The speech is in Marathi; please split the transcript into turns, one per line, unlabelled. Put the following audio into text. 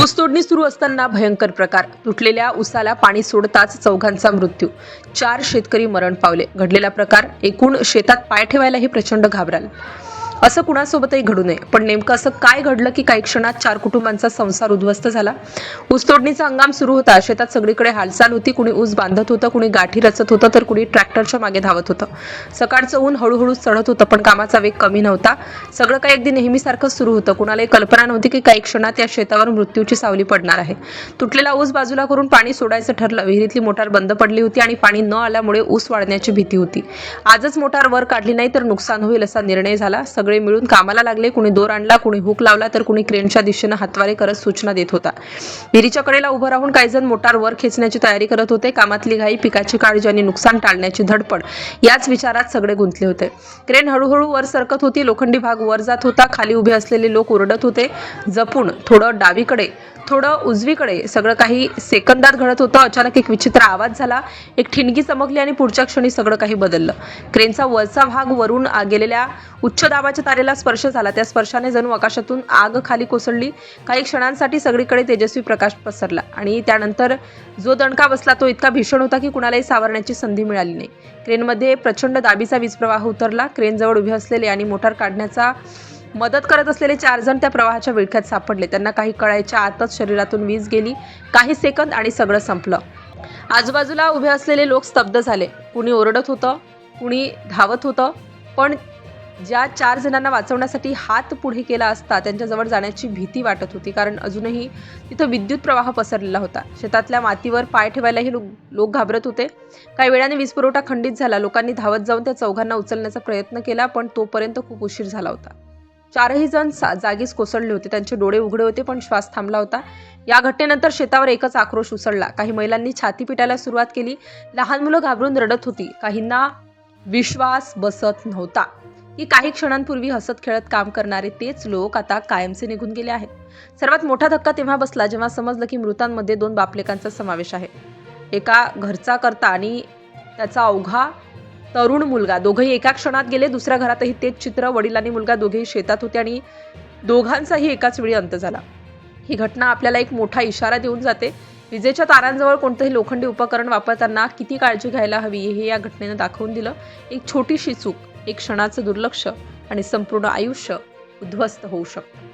ऊसतोडणी सुरू असताना भयंकर प्रकार. तुटलेल्या ऊसाला पाणी सोडताच चौघांचा मृत्यू. 4 शेतकरी मरण पावले. घडलेला प्रकार एकूण शेतात पाय ठेवायलाही प्रचंड घाबराल. असं कुणासोबतही घडू नये. पण नेमकं असं काय घडलं की काही क्षणात 4 कुटुंबांचा संसार उद्ध्वस्त झाला. ऊसतोडणीचा हंगाम सुरू होता. शेतात सगळीकडे हालचाल होती. कुणी ऊस बांधत होतं, कुणी गाठी रचत होतं, तर कुणी ट्रॅक्टरच्या मागे धावत होतं. सकाळचं ऊन हळूहळू चढत होतं, पण कामाचा वेग कमी नव्हता. सगळं काही अगदी नेहमीसारखं सुरू होतं. कुणालाही कल्पना नव्हती की काही क्षणात या शेतावर मृत्यूची सावली पडणार आहे. तुटलेला ऊस बाजूला करून पाणी सोडायचं ठरलं. विहिरीतली मोटार बंद पडली होती आणि पाणी न आल्यामुळे ऊस वाळण्याची भीती होती. आजच मोटार वर काढली नाही तर नुकसान होईल असा निर्णय झाला. सगळे मिळून कामाला लागले. कुणी दोर आणला, कुणी हुक लावला, तर कुणी क्रेनच्या दिशेने हातवारे करत सूचना देत होता. विहिरीच्या कडेला उभं राहून काही जण मोटार वर खेचण्याची तयारी करत होते. कामातली घाई, पिकाची काळजी आणि नुकसान टाळण्याची धडपड याच विचारात सगळे गुंतले होते. क्रेन हळूहळू वर सरकत होती. लोखंडी भाग वर जात होता. खाली उभे असलेले लोक ओरडत होते. जपून, थोडं डावीकडे, थोडं उजवीकडे. सगळं काही सेकंदात घडत होतं. अचानक एक विचित्र आवाज झाला. एक ठिणगी चमकली आणि पुढच्या क्षणी सगळं काही बदललं. क्रेनचा वरचा भाग वरून गेलेल्या उच्च दाबाच्या तारेला स्पर्श झाला. त्या स्पर्शाने जणू आकाशातून आग खाली कोसळली. काही क्षणांसाठी सगळीकडे तेजस्वी प्रकाश पसरला आणि त्यानंतर जो दणका बसला तो इतका भीषण होता की कुणालाही सावरण्याची संधी मिळाली नाही. क्रेनमध्ये प्रचंड दाबीचा वीज प्रवाह उतरला. क्रेनजवळ उभे असलेले आणि मोटार काढण्याचा मदत करत असलेले 4 जण त्या प्रवाहाच्या विळख्यात सापडले. त्यांना काही कळायच्या आतच शरीरातून वीज गेली. काही सेकंद आणि सगळं संपलं. आजूबाजूला उभे असलेले लोक स्तब्ध झाले. कुणी ओरडत होतं, कुणी धावत होतं, पण ज्या 4 जणांना वाचवण्यासाठी हात पुढे केला असता त्यांच्याजवळ जाण्याची भीती वाटत होती. कारण अजूनही तिथं विद्युत प्रवाह पसरलेला होता. शेतातल्या मातीवर पाय ठेवायलाही लोक घाबरत होते. काही वेळाने वीज पुरवठा खंडित झाला. लोकांनी धावत जाऊन त्या चौघांना उचलण्याचा प्रयत्न केला, पण तोपर्यंत खूप उशीर झाला होता. 4ही जण जागीच कोसळले होते. त्यांचे डोळे उघडे होते, पण श्वास थांबला होता. या घटनेनंतर शेतावर एकच आक्रोश उसळला. काही महिलांनी छाती पिटायला सुरुवात केली. लहान मुलं घाबरून रडत होती. काहींना विश्वास बसत नव्हता की काही क्षणांपूर्वी हसत खेळत काम करणारे तेच लोक आता कायमचे निघून गेले आहेत. सर्वात मोठा धक्का तेव्हा बसला जेव्हा समजलं की मृतांमध्ये 2 बापलेकांचा समावेश आहे. एका घरचा करता आणि त्याचा अवघा तरुण मुलगा. दोघंही एका क्षणात गेले. दुसऱ्या घरातही तेच चित्र. वडील आणि मुलगा दोघेही शेतात होते आणि दोघांचाही एकाच वेळी अंत झाला. ही घटना आपल्याला एक मोठा इशारा देऊन जाते. विजेच्या तारांजवळ कोणतंही लोखंडी उपकरण वापरताना किती काळजी घ्यायला हवी हे या घटनेनं दाखवून दिलं. एक छोटीशी चूक, एक क्षणाचं दुर्लक्ष आणि संपूर्ण आयुष्य उद्ध्वस्त होऊ शकतं.